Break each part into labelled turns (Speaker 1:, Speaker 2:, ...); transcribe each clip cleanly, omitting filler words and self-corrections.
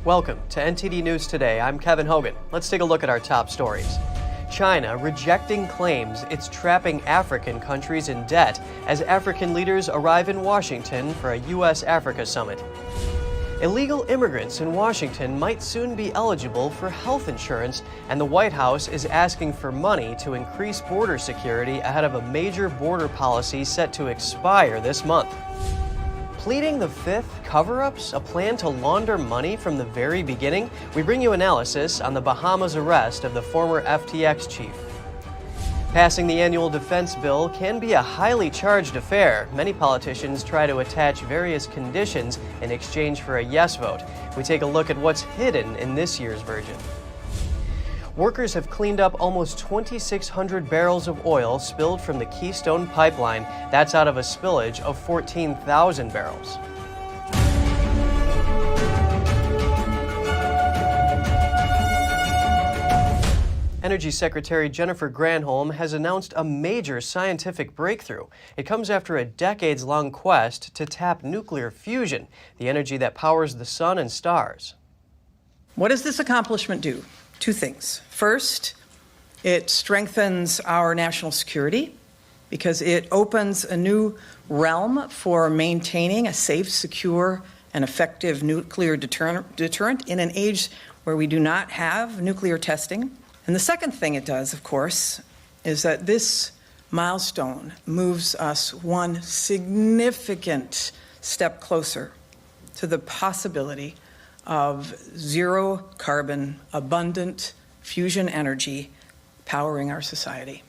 Speaker 1: Welcome to NTD News Today. I'm Kevin Hogan. Let's take a look at our top stories. China rejecting claims it's trapping African countries in debt as African leaders arrive in Washington for a U.S.-Africa summit. Illegal immigrants in Washington might soon be eligible for health insurance, and the White House is asking for money to increase border security ahead of a major border policy set to expire this month. Pleading the fifth cover-ups, a plan to launder money from the very beginning? We bring you analysis on the Bahamas arrest of the former FTX chief. Passing the annual defense bill can be a highly charged affair. Many politicians try to attach various conditions in exchange for a yes vote. We take a look at what's hidden in this year's version. Workers have cleaned up almost 2,600 barrels of oil spilled from the Keystone pipeline. That's out of a spillage of 14,000 barrels. Energy Secretary Jennifer Granholm has announced a major scientific breakthrough. It comes after a decades-long quest to tap nuclear fusion, the energy that powers the sun and stars.
Speaker 2: What does this accomplishment do? Two things. First, it strengthens our national security because it opens a new realm for maintaining a safe, secure, and effective nuclear deterrent in an age where we do not have nuclear testing. And the second thing it does, of course, is that this milestone moves us one significant step closer to the possibility of zero carbon, abundant fusion energy powering our society.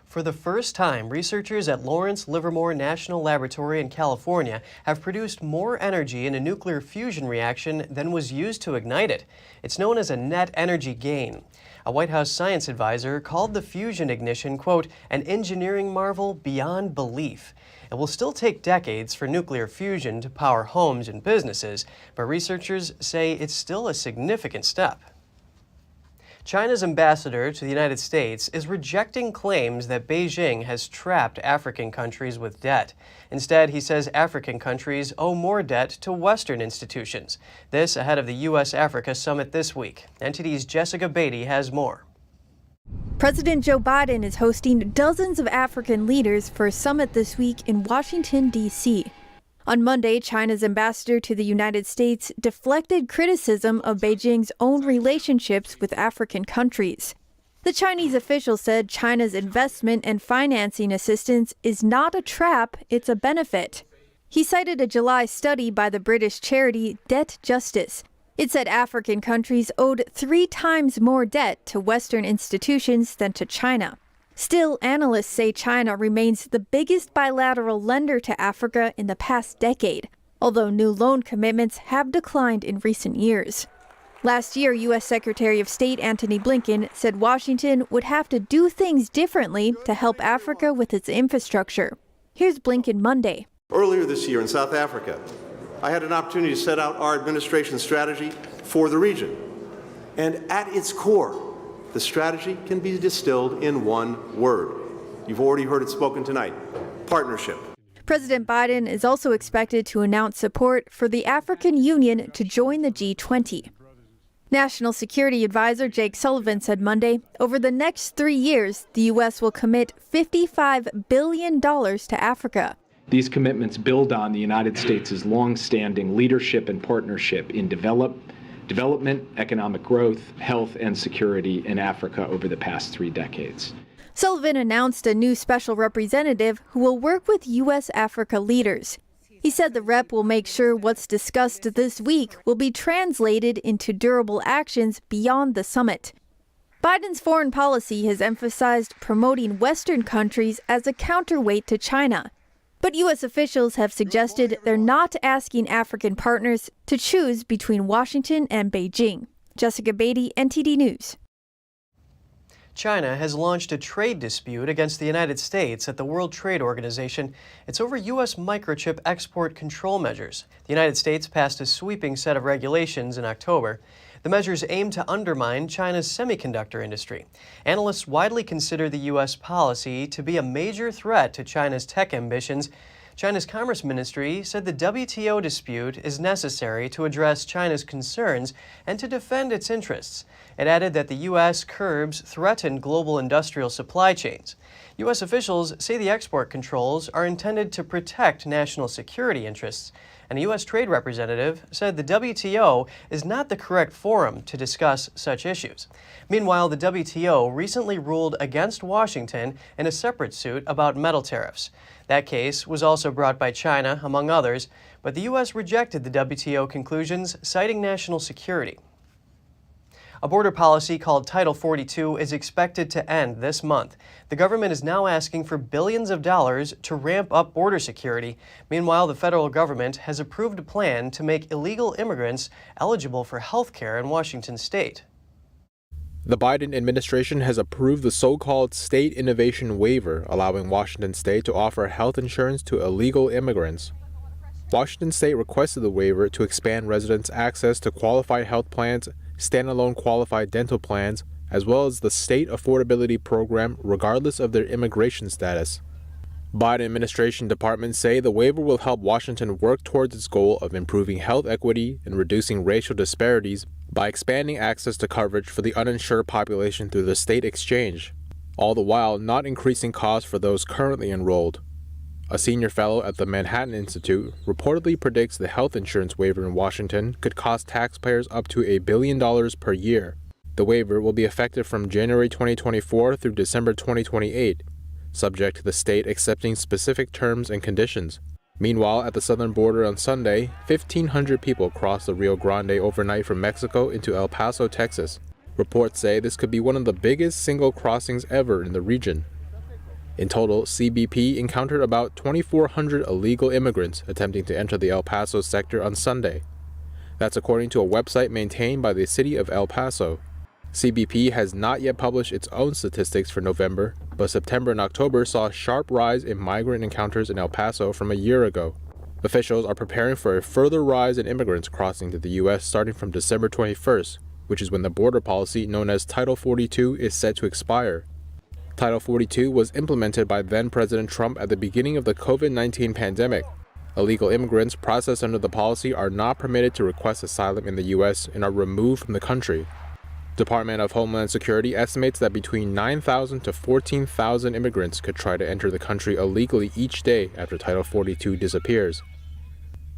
Speaker 1: For the first time, researchers at Lawrence Livermore National Laboratory in California have produced more energy in a nuclear fusion reaction than was used to ignite it. It's known as a net energy gain. A White House science advisor called the fusion ignition, quote, an engineering marvel beyond belief. It will still take decades for nuclear fusion to power homes and businesses, but researchers say it's still a significant step. China's ambassador to the United States is rejecting claims that Beijing has trapped African countries with debt. Instead, he says African countries owe more debt to Western institutions. This ahead of the U.S.-Africa summit this week. NTD's Jessica Beatty has more.
Speaker 3: President Joe Biden is hosting dozens of African leaders for a summit this week in Washington, D.C. On Monday, China's ambassador to the United States deflected criticism of Beijing's own relationships with African countries. The Chinese official said China's investment and financing assistance is not a trap, it's a benefit. He cited a July study by the British charity Debt Justice. It said African countries owed 3 times more debt to Western institutions than to China. Still, analysts say China remains the biggest bilateral lender to Africa in the past decade, although new loan commitments have declined in recent years. Last year, U.S. Secretary of State Antony Blinken said Washington would have to do things differently to help Africa with its infrastructure. Here's Blinken Monday.
Speaker 4: Earlier this year in South Africa, I had an opportunity to set out our administration's strategy for the region. And at its core, the strategy can be distilled in one word. You've already heard it spoken tonight: partnership.
Speaker 3: President Biden is also expected to announce support for the African Union to join the G20. National Security Advisor Jake Sullivan said Monday, over the next 3 years, the U.S. will commit $55 billion to Africa.
Speaker 5: These commitments build on the United States' long-standing leadership and partnership in development, economic growth, health, and security in Africa over the past 3 decades.
Speaker 3: Sullivan announced a new special representative who will work with U.S.-Africa leaders. He said the rep will make sure what's discussed this week will be translated into durable actions beyond the summit. Biden's foreign policy has emphasized promoting Western countries as a counterweight to China. But U.S. officials have suggested they're not asking African partners to choose between Washington and Beijing. Jessica Beatty, NTD News.
Speaker 1: China has launched a trade dispute against the United States at the World Trade Organization. It's over U.S. microchip export control measures. The United States passed a sweeping set of regulations in October. The measures aim to undermine China's semiconductor industry. Analysts widely consider the U.S. policy to be a major threat to China's tech ambitions. China's Commerce Ministry said the WTO dispute is necessary to address China's concerns and to defend its interests. It added that the U.S. curbs threaten global industrial supply chains. U.S. officials say the export controls are intended to protect national security interests, and a U.S. trade representative said the WTO is not the correct forum to discuss such issues. Meanwhile, the WTO recently ruled against Washington in a separate suit about metal tariffs. That case was also brought by China, among others, but the U.S. rejected the WTO conclusions, citing national security. A border policy called Title 42 is expected to end this month. The government is now asking for billions of dollars to ramp up border security. Meanwhile, the federal government has approved a plan to make illegal immigrants eligible for health care in Washington state.
Speaker 6: The Biden administration has approved the so-called State Innovation Waiver, allowing Washington state to offer health insurance to illegal immigrants. Washington state requested the waiver to expand residents' access to qualified health plans, standalone qualified dental plans, as well as the state affordability program regardless of their immigration status. Biden administration departments say the waiver will help Washington work towards its goal of improving health equity and reducing racial disparities by expanding access to coverage for the uninsured population through the state exchange, all the while not increasing costs for those currently enrolled. A senior fellow at the Manhattan Institute reportedly predicts the health insurance waiver in Washington could cost taxpayers up to $1 billion per year. The waiver will be effective from January 2024 through December 2028, subject to the state accepting specific terms and conditions. Meanwhile, at the southern border on Sunday, 1,500 people crossed the Rio Grande overnight from Mexico into El Paso, Texas. Reports say this could be one of the biggest single crossings ever in the region. In total, CBP encountered about 2,400 illegal immigrants attempting to enter the El Paso sector on Sunday. That's according to a website maintained by the city of El Paso. CBP has not yet published its own statistics for November, but September and October saw a sharp rise in migrant encounters in El Paso from a year ago. Officials are preparing for a further rise in immigrants crossing to the U.S. starting from December 21st, which is when the border policy known as Title 42 is set to expire. Title 42 was implemented by then-President Trump at the beginning of the COVID-19 pandemic. Illegal immigrants processed under the policy are not permitted to request asylum in the U.S. and are removed from the country. Department of Homeland Security estimates that between 9,000 to 14,000 immigrants could try to enter the country illegally each day after Title 42 disappears.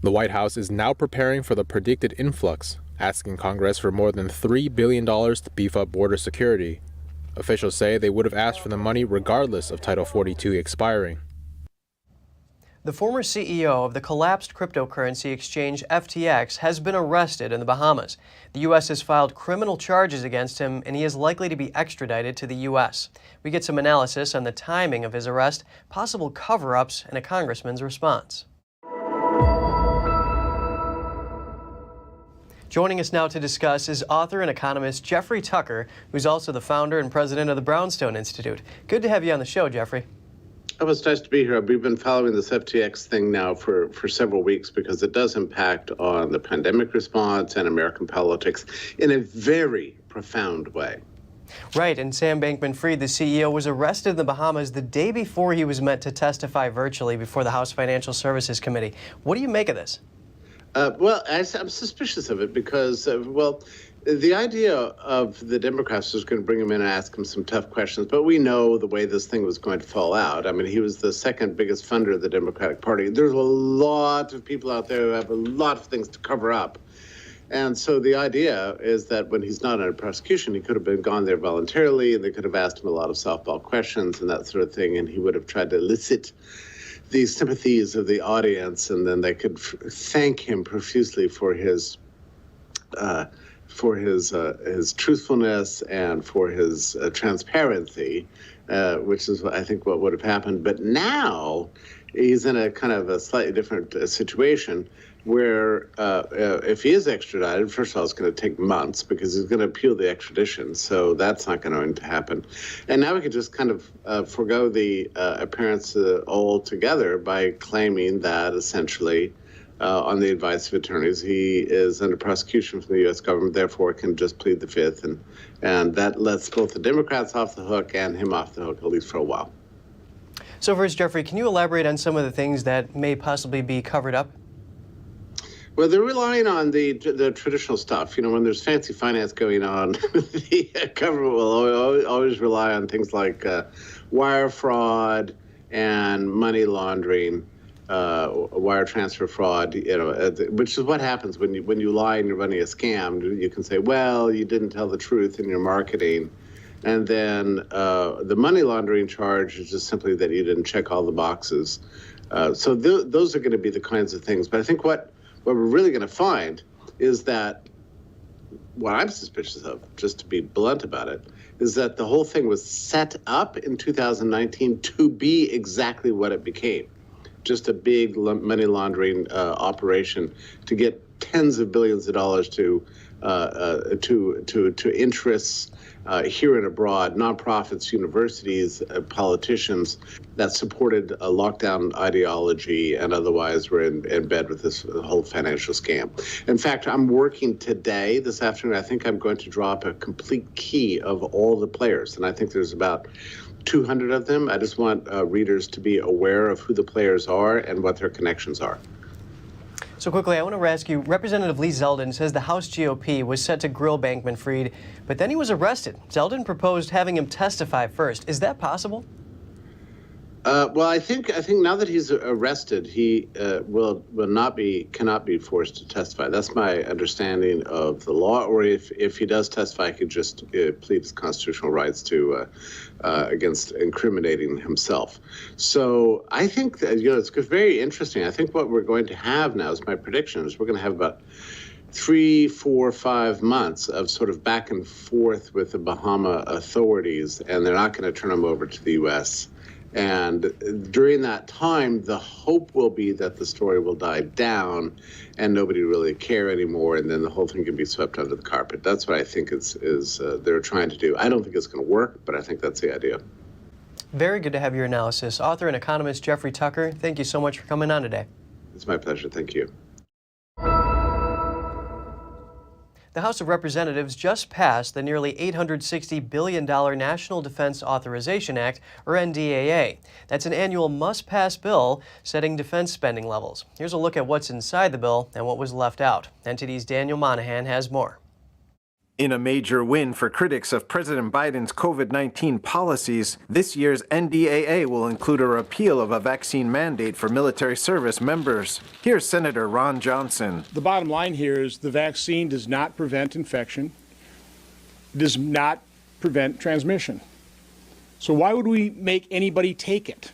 Speaker 6: The White House is now preparing for the predicted influx, asking Congress for more than $3 billion to beef up border security. Officials say they would have asked for the money regardless of Title 42 expiring.
Speaker 1: The former CEO of the collapsed cryptocurrency exchange FTX has been arrested in the Bahamas. The U.S. has filed criminal charges against him, and he is likely to be extradited to the U.S. We get some analysis on the timing of his arrest, possible cover-ups, and a congressman's response. Joining us now to discuss is author and economist Jeffrey Tucker, who's also the founder and president of the Brownstone Institute. Good to have you on the show, Jeffrey.
Speaker 7: Oh, it's nice to be here. We've been following this FTX thing now for several weeks because it does impact on the pandemic response and American politics in a very profound way.
Speaker 1: Right, and Sam Bankman-Fried, the CEO, was arrested in the Bahamas the day before he was meant to testify virtually before the House Financial Services Committee. What do you make of this?
Speaker 7: Well, I'm suspicious of it because, the idea of the Democrats was going to bring him in and ask him some tough questions, but we know the way this thing was going to fall out. I mean, he was the second biggest funder of the Democratic Party. There's a lot of people out there who have a lot of things to cover up. And so the idea is that when he's not under prosecution, he could have gone there voluntarily, and they could have asked him a lot of softball questions and that sort of thing, and he would have tried to elicit the sympathies of the audience, and then they could thank him profusely for his truthfulness and for his transparency, which is, I think, what would have happened. But now he's in a kind of a slightly different situation where if he is extradited, first of all, it's going to take months because he's going to appeal the extradition. So that's not going to happen. And now we could just kind of forego the appearance altogether by claiming that essentially on the advice of attorneys, he is under prosecution from the U.S. government, therefore can just plead the fifth. And that lets both the Democrats off the hook and him off the hook, at least for a while.
Speaker 1: So first, Jeffrey, can you elaborate on some of the things that may possibly be covered up?
Speaker 7: Well, they're relying on the traditional stuff. You know, when there's fancy finance going on, the government will always rely on things like wire fraud and money laundering, wire transfer fraud. You know, which is what happens when you lie and you're running a scam. You can say, well, you didn't tell the truth in your marketing. And then the money laundering charge is just simply that you didn't check all the boxes. So those are going to be the kinds of things. But I think what we're really going to find is that what I'm suspicious of, just to be blunt about it, is that the whole thing was set up in 2019 to be exactly what it became. Just a big money laundering operation to get tens of billions of dollars to interests here and abroad, nonprofits, universities, politicians that supported a lockdown ideology and otherwise were in bed with this whole financial scam. In fact, I'm working today, this afternoon, I think I'm going to drop a complete key of all the players. And I think there's about 200 of them. I just want readers to be aware of who the players are and what their connections are.
Speaker 1: So quickly, I want to ask you, Representative Lee Zeldin says the House GOP was set to grill Bankman-Fried, but then he was arrested. Zeldin proposed having him testify first. Is that possible?
Speaker 7: Well, I think now that he's arrested, he cannot be forced to testify. That's my understanding of the law. Or if he does testify, he could just plead his constitutional rights to against incriminating himself. So I think that, it's very interesting. I think what we're going to have now, is my prediction, is we're going to have about 3, 4, 5 months of sort of back and forth with the Bahama authorities, and they're not going to turn him over to the U.S. And during that time, the hope will be that the story will die down and nobody really care anymore, and then the whole thing can be swept under the carpet. That's what I think they're trying to do. I don't think it's going to work, but I think that's the idea.
Speaker 1: Very good to have your analysis. Author and economist Jeffrey Tucker, thank you so much for coming on today.
Speaker 7: It's my pleasure. Thank you.
Speaker 1: The House of Representatives just passed the nearly $860 billion National Defense Authorization Act, or NDAA. That's an annual must-pass bill setting defense spending levels. Here's a look at what's inside the bill and what was left out. NTD's Daniel Monahan has more.
Speaker 8: In a major win for critics of President Biden's COVID-19 policies, this year's NDAA will include a repeal of a vaccine mandate for military service members. Here's Senator Ron Johnson.
Speaker 9: The bottom line here is the vaccine does not prevent infection, does not prevent transmission. So why would we make anybody take it?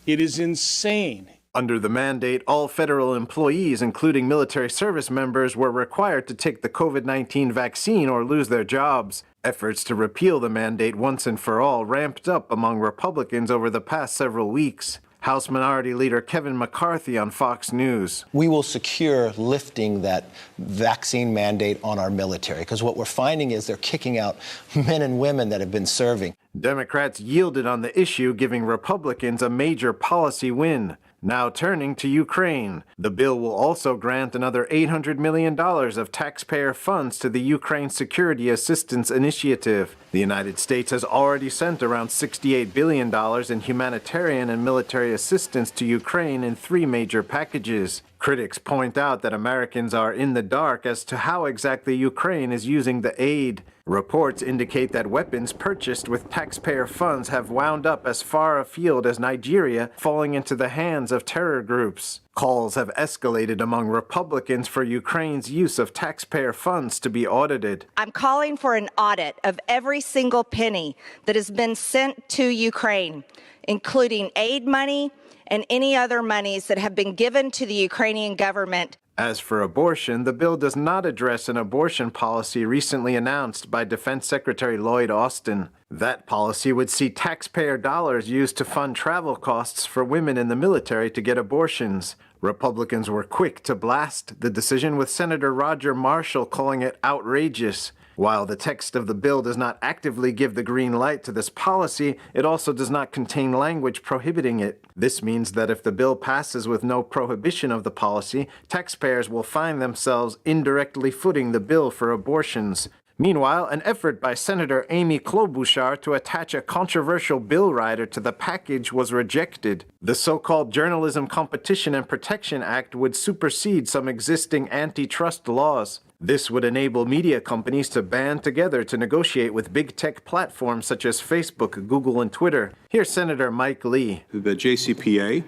Speaker 9: It is insane.
Speaker 8: Under the mandate, all federal employees, including military service members, were required to take the COVID-19 vaccine or lose their jobs. Efforts to repeal the mandate once and for all ramped up among Republicans over the past several weeks. House Minority Leader Kevin McCarthy on Fox News.
Speaker 10: We will secure lifting that vaccine mandate on our military, because what we're finding is they're kicking out men and women that have been serving. Democrats yielded on the issue, giving Republicans a major policy win. Now turning to Ukraine, the bill will also grant another $800 million of taxpayer funds to the Ukraine Security Assistance Initiative. The United States has already sent around $68 billion in humanitarian and military assistance to Ukraine in 3 major packages. Critics point out that Americans are in the dark as to how exactly Ukraine is using the aid. Reports indicate that weapons purchased with taxpayer funds have wound up as far afield as Nigeria, falling into the hands of terror groups. Calls have escalated among Republicans for Ukraine's use of taxpayer funds to be audited.
Speaker 11: I'm calling for an audit of every single penny that has been sent to Ukraine, including aid money and any other monies that have been given to the Ukrainian government.
Speaker 8: As for abortion, the bill does not address an abortion policy recently announced by Defense Secretary Lloyd Austin. That policy would see taxpayer dollars used to fund travel costs for women in the military to get abortions. Republicans were quick to blast the decision, with Senator Roger Marshall calling it outrageous. While the text of the bill does not actively give the green light to this policy, it also does not contain language prohibiting it. This means that if the bill passes with no prohibition of the policy, taxpayers will find themselves indirectly footing the bill for abortions. Meanwhile, an effort by Senator Amy Klobuchar to attach a controversial bill rider to the package was rejected. The so-called Journalism Competition and Protection Act would supersede some existing antitrust laws. This would enable media companies to band together to negotiate with big tech platforms such as Facebook, Google, and Twitter. Here's Senator Mike Lee.
Speaker 12: The JCPA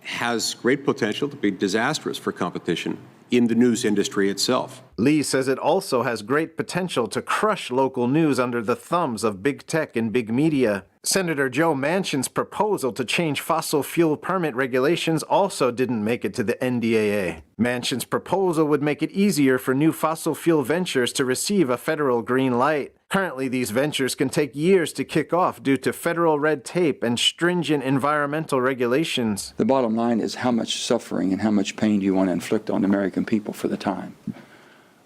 Speaker 12: has great potential to be disastrous for competition in the news industry itself.
Speaker 8: Lee says it also has great potential to crush local news under the thumbs of big tech and big media. Senator Joe Manchin's proposal to change fossil fuel permit regulations also didn't make it to the NDAA. Manchin's proposal would make it easier for new fossil fuel ventures to receive a federal green light. Currently, these ventures can take years to kick off due to federal red tape and stringent environmental regulations.
Speaker 13: The bottom line is how much suffering and how much pain do you want to inflict on the American people for the time?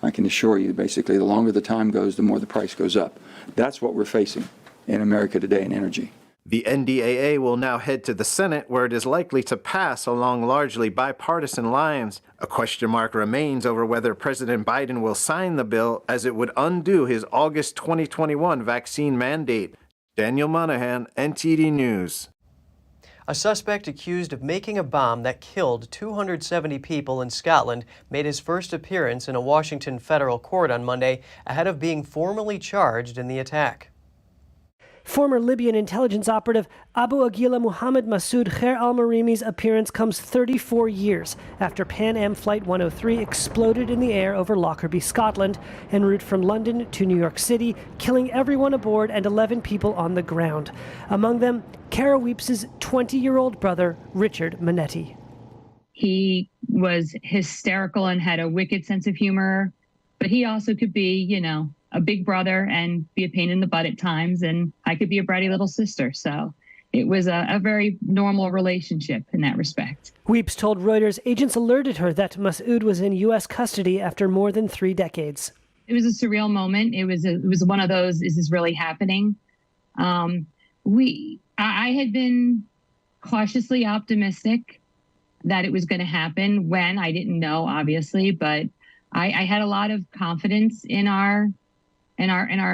Speaker 13: I can assure you, basically, the longer the time goes, the more the price goes up. That's what we're facing in America today in energy.
Speaker 8: The NDAA will now head to the Senate, where it is likely to pass along largely bipartisan lines. A question mark remains over whether President Biden will sign the bill, as it would undo his August 2021 vaccine mandate. Daniel Monahan, NTD News.
Speaker 1: A suspect accused of making a bomb that killed 270 people in Scotland made his first appearance in a Washington federal court on Monday ahead of being formally charged in the attack.
Speaker 14: Former Libyan intelligence operative Abu Aguila Muhammad Masoud Khair al-Marimi's appearance comes 34 years after Pan Am Flight 103 exploded in the air over Lockerbie, Scotland, en route from London to New York City, killing everyone aboard and 11 people on the ground. Among them, Kara Weeps's 20-year-old brother, Richard Manetti.
Speaker 15: He was hysterical and had a wicked sense of humor, but he also could be, a big brother and be a pain in the butt at times, and I could be a bratty little sister. So it was a very normal relationship in that respect.
Speaker 14: Weeps told Reuters agents alerted her that Masoud was in U.S. custody after more than 3 decades.
Speaker 15: It was a surreal moment. It was one of those, is this really happening? I had been cautiously optimistic that it was going to happen when I didn't know, obviously, but I had a lot of confidence in our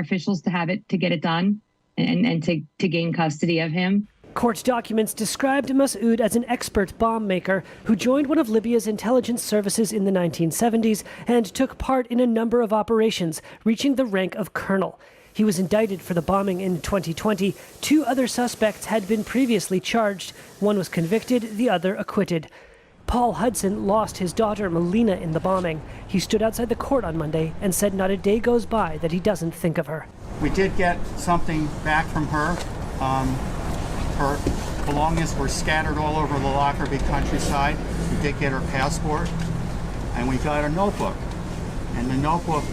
Speaker 15: officials to get it done and to gain custody of him.
Speaker 14: Court documents described Masoud as an expert bomb maker who joined one of Libya's intelligence services in the 1970s and took part in a number of operations, reaching the rank of colonel. He was indicted for the bombing in 2020. 2 other suspects had been previously charged. One was convicted, the other acquitted. Paul Hudson lost his daughter Melina in the bombing. He stood outside the court on Monday and said not a day goes by that he doesn't think of her.
Speaker 16: We did get something back from her. Her belongings were scattered all over the Lockerbie countryside. We did get her passport, and we got a notebook. And the notebook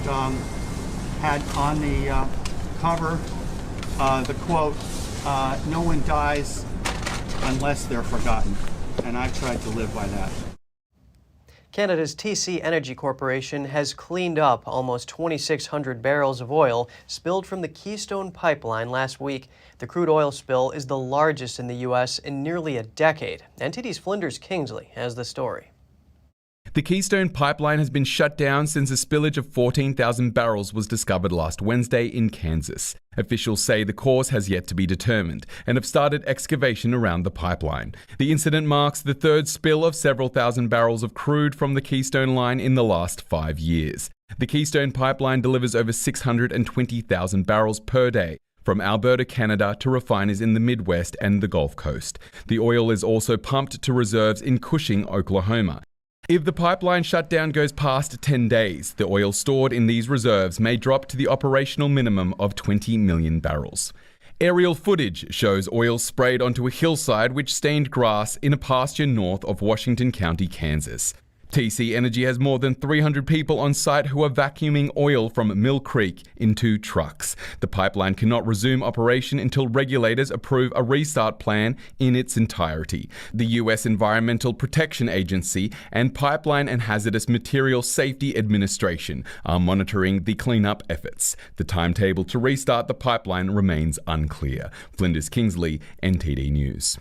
Speaker 16: had on the cover the quote, "No one dies unless they're forgotten." And I've tried to live by that.
Speaker 1: Canada's TC Energy Corporation has cleaned up almost 2,600 barrels of oil spilled from the Keystone pipeline last week. The crude oil spill is the largest in the U.S. in nearly a decade. NTD's Flinders Kingsley has the story.
Speaker 17: The Keystone pipeline has been shut down since a spillage of 14,000 barrels was discovered last Wednesday in Kansas. Officials say the cause has yet to be determined and have started excavation around the pipeline. The incident marks the 3rd spill of several thousand barrels of crude from the Keystone line in the last 5 years. The Keystone pipeline delivers over 620,000 barrels per day from Alberta, Canada to refiners in the Midwest and the Gulf Coast. The oil is also pumped to reserves in Cushing, Oklahoma. If the pipeline shutdown goes past 10 days, the oil stored in these reserves may drop to the operational minimum of 20 million barrels. Aerial footage shows oil sprayed onto a hillside which stained grass in a pasture north of Washington County, Kansas. TC Energy has more than 300 people on site who are vacuuming oil from Mill Creek into trucks. The pipeline cannot resume operation until regulators approve a restart plan in its entirety. The U.S. Environmental Protection Agency and Pipeline and Hazardous Materials Safety Administration are monitoring the cleanup efforts. The timetable to restart the pipeline remains unclear. Flinders Kingsley, NTD News.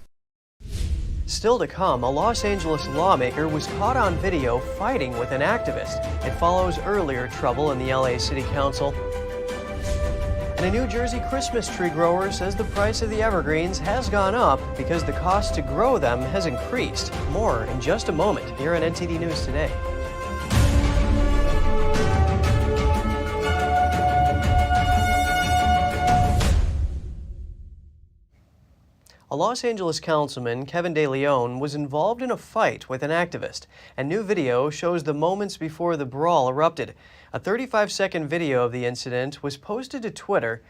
Speaker 1: Still to come, a Los Angeles lawmaker was caught on video fighting with an activist. It follows earlier trouble in the LA City Council. And a New Jersey Christmas tree grower says the price of the evergreens has gone up because the cost to grow them has increased. More in just a moment here on NTD News Today. A Los Angeles councilman, Kevin De Leon, was involved in a fight with an activist. A new video shows the moments before the brawl erupted. A 35-second video of the incident was posted to Twitter.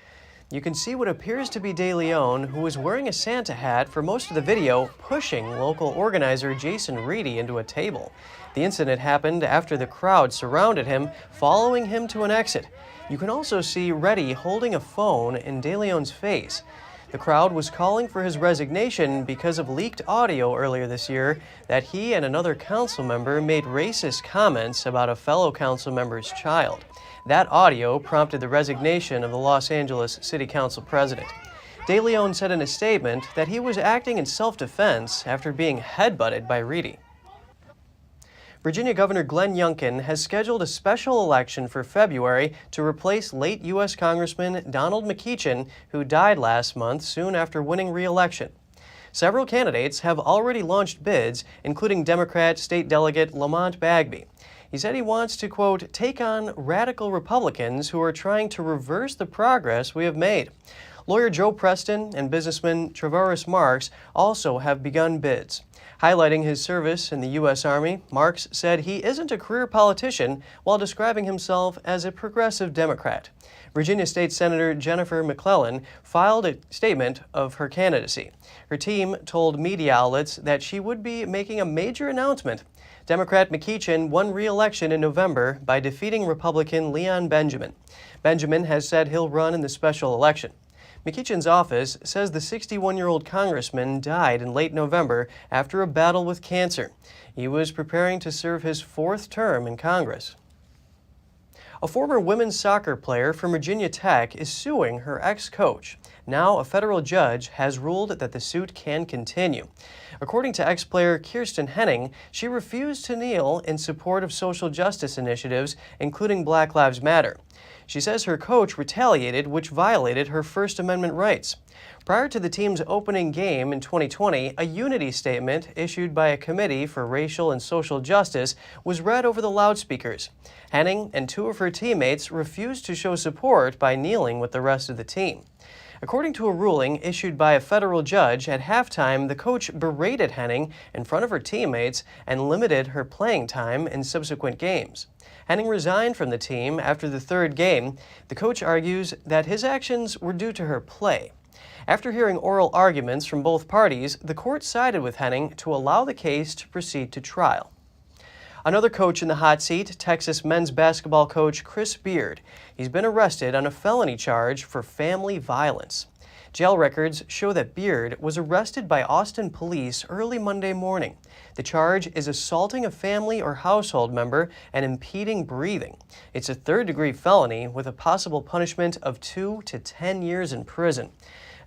Speaker 1: You can see what appears to be De Leon, who was wearing a Santa hat for most of the video, pushing local organizer Jason Reedy into a table. The incident happened after the crowd surrounded him, following him to an exit. You can also see Reedy holding a phone in De Leon's face. The crowd was calling for his resignation because of leaked audio earlier this year that he and another council member made racist comments about a fellow council member's child. That audio prompted the resignation of the Los Angeles City Council president. De Leon said in a statement that he was acting in self-defense after being headbutted by Reedy. Virginia Governor Glenn Youngkin has scheduled a special election for February to replace late U.S. Congressman Donald McEachin, who died last month soon after winning re-election. Several candidates have already launched bids, including Democrat State Delegate Lamont Bagby. He said he wants to, quote, take on radical Republicans who are trying to reverse the progress we have made. Lawyer Joe Preston and businessman Travaris Marks also have begun bids. Highlighting his service in the U.S. Army, Marks said he isn't a career politician while describing himself as a progressive Democrat. Virginia State Senator Jennifer McClellan filed a statement of her candidacy. Her team told media outlets that she would be making a major announcement. Democrat McEachin won re-election in November by defeating Republican Leon Benjamin. Benjamin has said he'll run in the special election. McEachin's office says the 61-year-old congressman died in late November after a battle with cancer. He was preparing to serve his fourth term in Congress. A former women's soccer player from Virginia Tech is suing her ex-coach. Now, a federal judge has ruled that the suit can continue. According to ex-player Kirsten Henning, she refused to kneel in support of social justice initiatives, including Black Lives Matter. She says her coach retaliated, which violated her First Amendment rights. Prior to the team's opening game in 2020, a unity statement issued by a committee for racial and social justice was read over the loudspeakers. Henning and two of her teammates refused to show support by kneeling with the rest of the team. According to a ruling issued by a federal judge, at halftime, the coach berated Henning in front of her teammates and limited her playing time in subsequent games. Henning resigned from the team after the third game. The coach argues that his actions were due to her play. After hearing oral arguments from both parties, the court sided with Henning to allow the case to proceed to trial. Another coach in the hot seat, Texas men's basketball coach Chris Beard. He's been arrested on a felony charge for family violence. Jail records show that Beard was arrested by Austin police early Monday morning. The charge is assaulting a family or household member and impeding breathing. It's a third-degree felony with a possible punishment of 2 to 10 years in prison.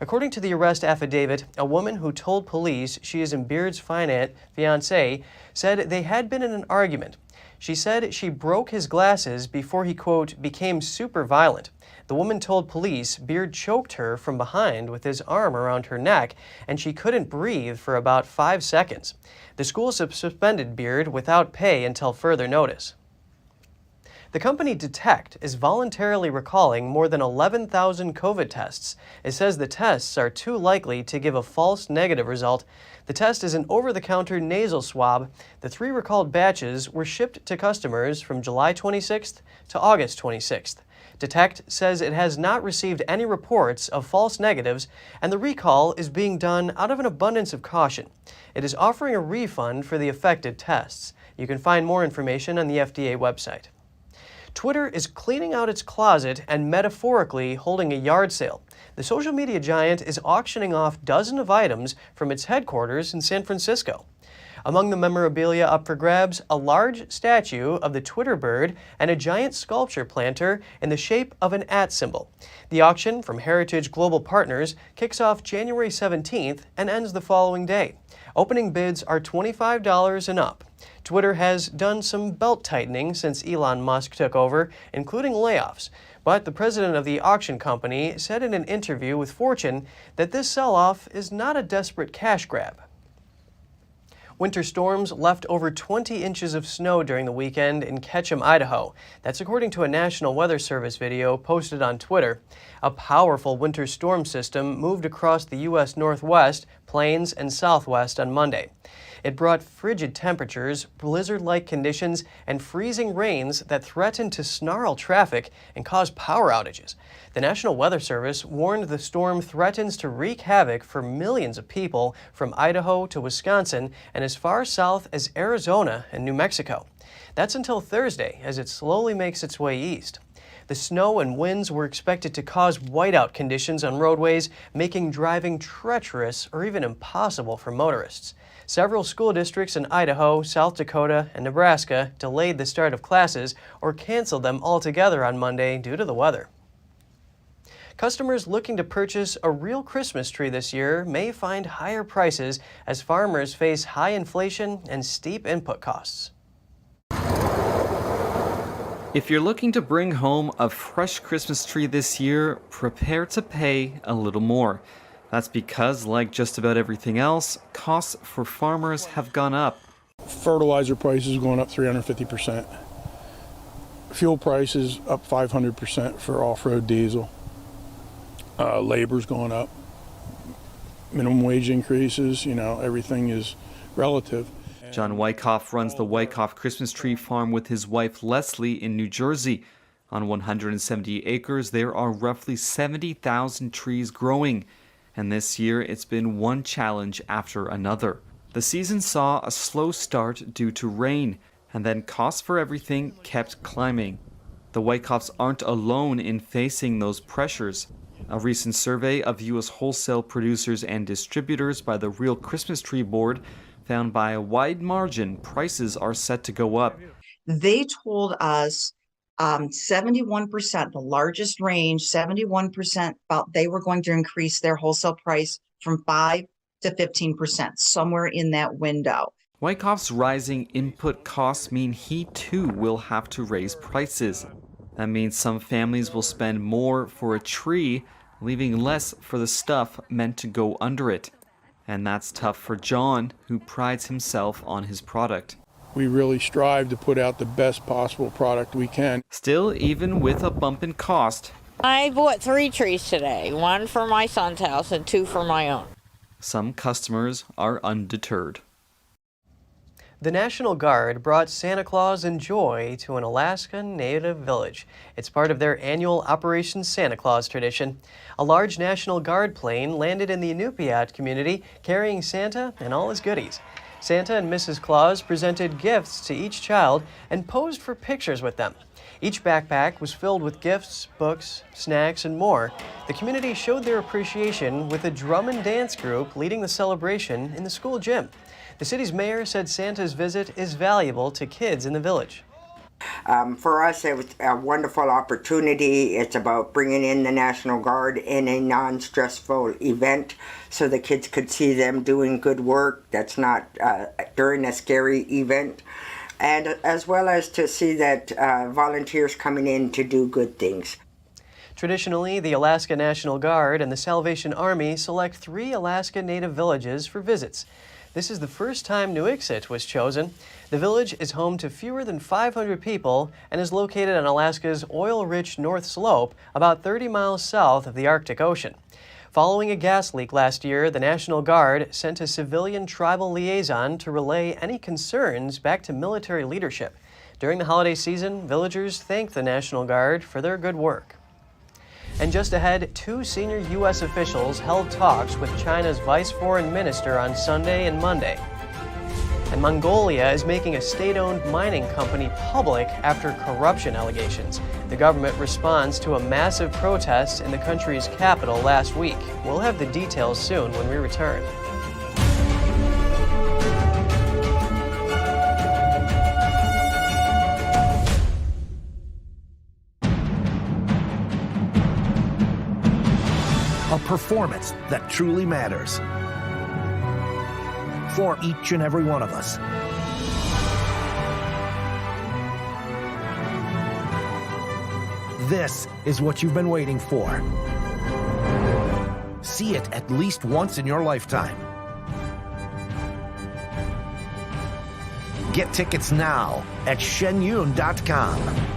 Speaker 1: According to the arrest affidavit, a woman who told police she is Beard's fiancé said they had been in an argument. She said she broke his glasses before he, quote, became super violent. The woman told police Beard choked her from behind with his arm around her neck, and she couldn't breathe for about 5 seconds. The school suspended Beard without pay until further notice. The company Detect is voluntarily recalling more than 11,000 COVID tests. It says the tests are too likely to give a false negative result. The test is an over-the-counter nasal swab. The 3 recalled batches were shipped to customers from July 26th to August 26th. Detect says it has not received any reports of false negatives, and the recall is being done out of an abundance of caution. It is offering a refund for the affected tests. You can find more information on the FDA website. Twitter is cleaning out its closet and metaphorically holding a yard sale. The social media giant is auctioning off dozens of items from its headquarters in San Francisco. Among the memorabilia up for grabs, a large statue of the Twitter bird and a giant sculpture planter in the shape of an @ symbol. The auction from Heritage Global Partners kicks off January 17th and ends the following day. Opening bids are $25 and up. Twitter has done some belt-tightening since Elon Musk took over, including layoffs. But the president of the auction company said in an interview with Fortune that this sell-off is not a desperate cash grab. Winter storms left over 20 inches of snow during the weekend in Ketchum, Idaho. That's according to a National Weather Service video posted on Twitter. A powerful winter storm system moved across the U.S. Northwest, Plains, and Southwest on Monday. It brought frigid temperatures, blizzard-like conditions, and freezing rains that threatened to snarl traffic and cause power outages. The National Weather Service warned the storm threatens to wreak havoc for millions of people from Idaho to Wisconsin and as far south as Arizona and New Mexico. That's until Thursday, as it slowly makes its way east. The snow and winds were expected to cause whiteout conditions on roadways, making driving treacherous or even impossible for motorists. Several school districts in Idaho, South Dakota, and Nebraska delayed the start of classes or canceled them altogether on Monday due to the weather. Customers looking to purchase a real Christmas tree this year may find higher prices as farmers face high inflation and steep input costs.
Speaker 18: If you're looking to bring home a fresh Christmas tree this year, prepare to pay a little more. That's because, like just about everything else, costs for farmers have gone up.
Speaker 9: Fertilizer prices going up 350%. Fuel prices up 500% for off-road diesel. Labor's going up. Minimum wage increases, everything is relative.
Speaker 18: John Wyckoff runs the Wyckoff Christmas Tree Farm with his wife Leslie in New Jersey. On 170 acres, there are roughly 70,000 trees growing. And this year, it's been one challenge after another. The season saw a slow start due to rain, and then costs for everything kept climbing. The Wyckoffs aren't alone in facing those pressures. A recent survey of U.S. wholesale producers and distributors by the Real Christmas Tree Board found by a wide margin prices are set to go up.
Speaker 19: They told us 71%, the largest range, 71% felt they were going to increase their wholesale price from 5 to 15%, somewhere in that window.
Speaker 18: Wyckoff's rising input costs mean he too will have to raise prices. That means some families will spend more for a tree, leaving less for the stuff meant to go under it. And that's tough for John, who prides himself on his product.
Speaker 9: We really strive to put out the best possible product we can.
Speaker 18: Still, even with a bump in cost,
Speaker 20: I bought 3 trees today, 1 for my son's house and 2 for my own.
Speaker 18: Some customers are undeterred.
Speaker 1: The National Guard brought Santa Claus and joy to an Alaska Native village. It's part of their annual Operation Santa Claus tradition. A large National Guard plane landed in the Inupiat community carrying Santa and all his goodies. Santa and Mrs. Claus presented gifts to each child and posed for pictures with them. Each backpack was filled with gifts, books, snacks, and more. The community showed their appreciation with a drum and dance group leading the celebration in the school gym. The city's mayor said Santa's visit is valuable to kids in the village.
Speaker 21: For us, it was a wonderful opportunity. It's about bringing in the National Guard in a non-stressful event so the kids could see them doing good work that's not during a scary event. And as well as to see that volunteers coming in to do good things.
Speaker 1: Traditionally, the Alaska National Guard and the Salvation Army select 3 Alaska Native villages for visits. This is the first time Nuiqsut was chosen. The village is home to fewer than 500 people and is located on Alaska's oil-rich North Slope, about 30 miles south of the Arctic Ocean. Following a gas leak last year, the National Guard sent a civilian tribal liaison to relay any concerns back to military leadership. During the holiday season, villagers thanked the National Guard for their good work. And just ahead, 2 senior U.S. officials held talks with China's vice foreign minister on Sunday and Monday. And Mongolia is making a state-owned mining company public after corruption allegations. The government responds to a massive protest in the country's capital last week. We'll have the details soon when we return.
Speaker 2: performance that truly matters. For each and every one of us. This is what you've been waiting for. See it at least once in your lifetime. Get tickets now at shenyun.com.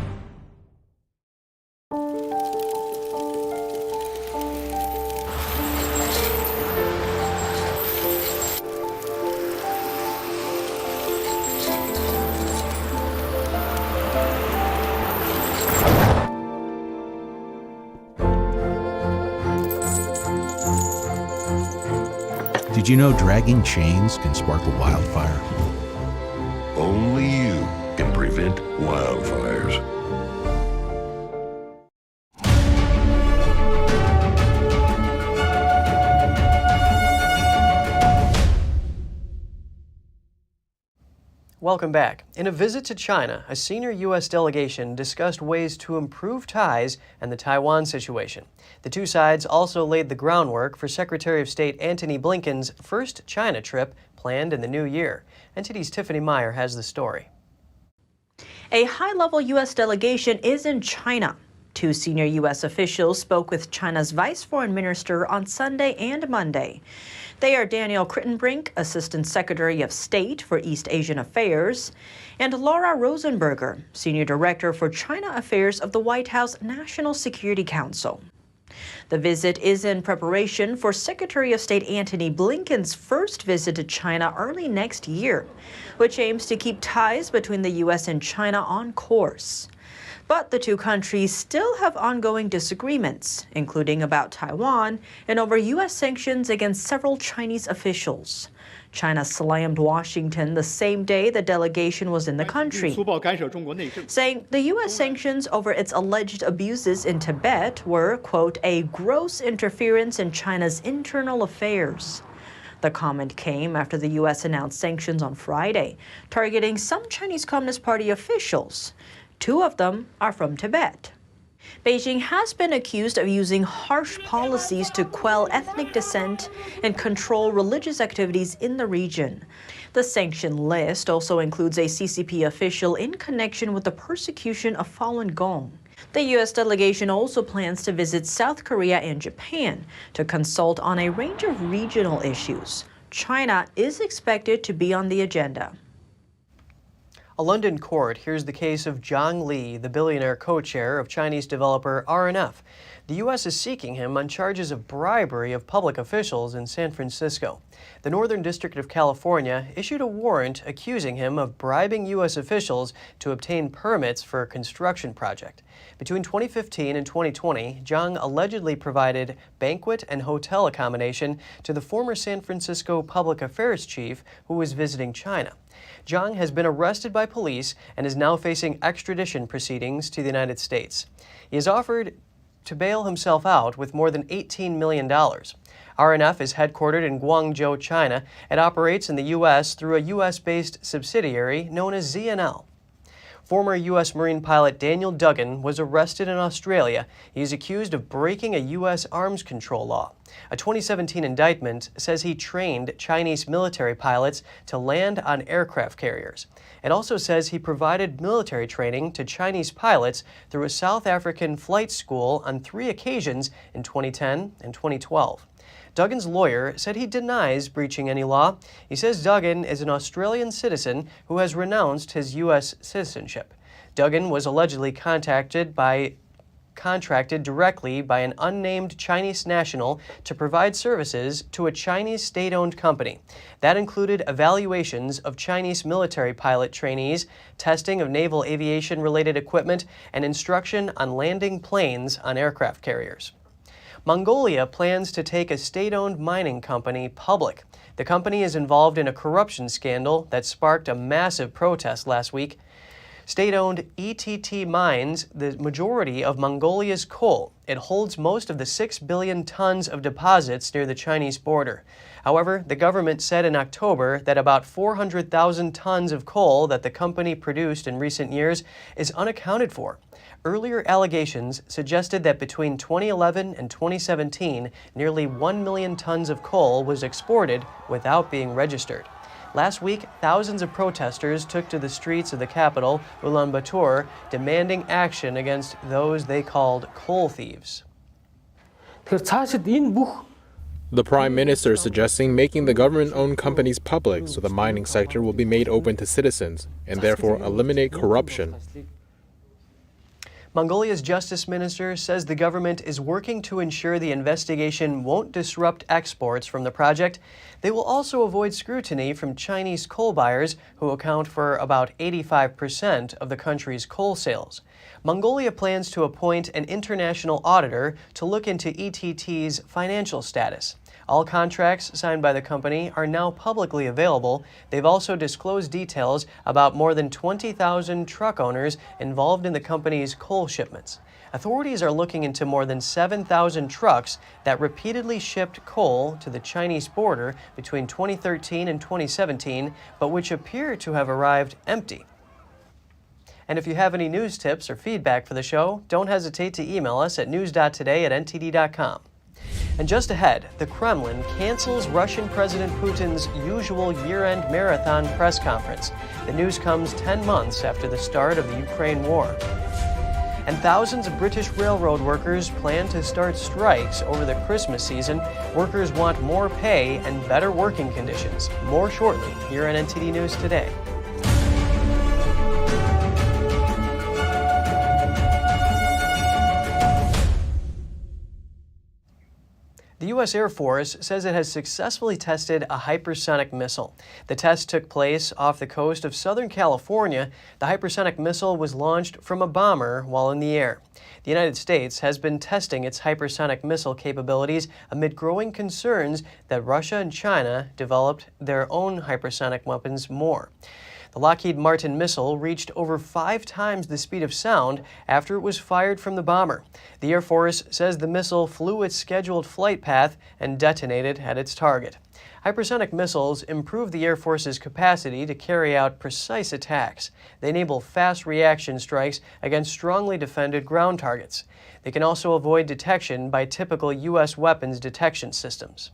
Speaker 22: Did you know dragging chains can spark a wildfire?
Speaker 23: Only you can prevent wildfires.
Speaker 1: Welcome back. In a visit to China, a senior U.S. delegation discussed ways to improve ties and the Taiwan situation. The two sides also laid the groundwork for Secretary of State Antony Blinken's first China trip planned in the new year. NTD's Tiffany Meyer has the story.
Speaker 24: A high-level U.S. delegation is in China. Two senior U.S. officials spoke with China's Vice Foreign Minister on Sunday and Monday. They are Daniel Crittenbrink, Assistant Secretary of State for East Asian Affairs, and Laura Rosenberger, Senior Director for China Affairs of the White House National Security Council. The visit is in preparation for Secretary of State Antony Blinken's first visit to China early next year, which aims to keep ties between the U.S. and China on course. But the two countries still have ongoing disagreements, including about Taiwan and over U.S. sanctions against several Chinese officials. China slammed Washington the same day the delegation was in the country, saying the U.S. sanctions over its alleged abuses in Tibet were, quote, a gross interference in China's internal affairs. The comment came after the U.S. announced sanctions on Friday, targeting some Chinese Communist Party officials. Two of them are from Tibet. Beijing has been accused of using harsh policies to quell ethnic dissent and control religious activities in the region. The sanction list also includes a CCP official in connection with the persecution of Falun Gong. The U.S. delegation also plans to visit South Korea and Japan to consult on a range of regional issues. China is expected to be on the agenda.
Speaker 1: A London court hears the case of Zhang Li, the billionaire co-chair of Chinese developer RNF. The U.S. is seeking him on charges of bribery of public officials in San Francisco. The Northern District of California issued a warrant accusing him of bribing U.S. officials to obtain permits for a construction project. Between 2015 and 2020, Zhang allegedly provided banquet and hotel accommodation to the former San Francisco public affairs chief who was visiting China. Zhang has been arrested by police and is now facing extradition proceedings to the United States. He has offered to bail himself out with more than $18 million. RNF is headquartered in Guangzhou, China, and operates in the U.S. through a U.S.-based subsidiary known as ZNL. Former U.S. Marine pilot Daniel Duggan was arrested in Australia. He is accused of breaking a U.S. arms control law. A 2017 indictment says he trained Chinese military pilots to land on aircraft carriers. It also says he provided military training to Chinese pilots through a South African flight school on 3 occasions in 2010 and 2012. Duggan's lawyer said he denies breaching any law. He says Duggan is an Australian citizen who has renounced his U.S. citizenship. Duggan was allegedly contracted directly by an unnamed Chinese national to provide services to a Chinese state-owned company. That included evaluations of Chinese military pilot trainees, testing of naval aviation-related equipment, and instruction on landing planes on aircraft carriers. Mongolia plans to take a state-owned mining company public. The company is involved in a corruption scandal that sparked a massive protest last week. State-owned ETT mines the majority of Mongolia's coal. It holds most of the 6 billion tons of deposits near the Chinese border. However, the government said in October that about 400,000 tons of coal that the company produced in recent years is unaccounted for. Earlier allegations suggested that between 2011 and 2017, nearly 1 million tons of coal was exported without being registered. Last week, thousands of protesters took to the streets of the capital, Ulaanbaatar, demanding action against those they called coal thieves.
Speaker 3: The Prime Minister is suggesting making the government-owned companies public so the mining sector will be made open to citizens and therefore eliminate corruption.
Speaker 1: Mongolia's justice minister says the government is working to ensure the investigation won't disrupt exports from the project. They will also avoid scrutiny from Chinese coal buyers, who account for about 85% of the country's coal sales. Mongolia plans to appoint an international auditor to look into ETT's financial status. All contracts signed by the company are now publicly available. They've also disclosed details about more than 20,000 truck owners involved in the company's coal shipments. Authorities are looking into more than 7,000 trucks that repeatedly shipped coal to the Chinese border between 2013 and 2017, but which appear to have arrived empty. And if you have any news tips or feedback for the show, don't hesitate to email us at news.today@ntd.com. And just ahead, the Kremlin cancels Russian President Putin's usual year-end marathon press conference. The news comes 10 months after the start of the Ukraine war. And thousands of British railroad workers plan to start strikes over the Christmas season. Workers want more pay and better working conditions. More shortly here on NTD News Today. The U.S. Air Force says it has successfully tested a hypersonic missile. The test took place off the coast of Southern California. The hypersonic missile was launched from a bomber while in the air. The United States has been testing its hypersonic missile capabilities amid growing concerns that Russia and China developed their own hypersonic weapons more. The Lockheed Martin missile reached over 5 times the speed of sound after it was fired from the bomber. The Air Force says the missile flew its scheduled flight path and detonated at its target. Hypersonic missiles improve the Air Force's capacity to carry out precise attacks. They enable fast reaction strikes against strongly defended ground targets. They can also avoid detection by typical U.S. weapons detection systems.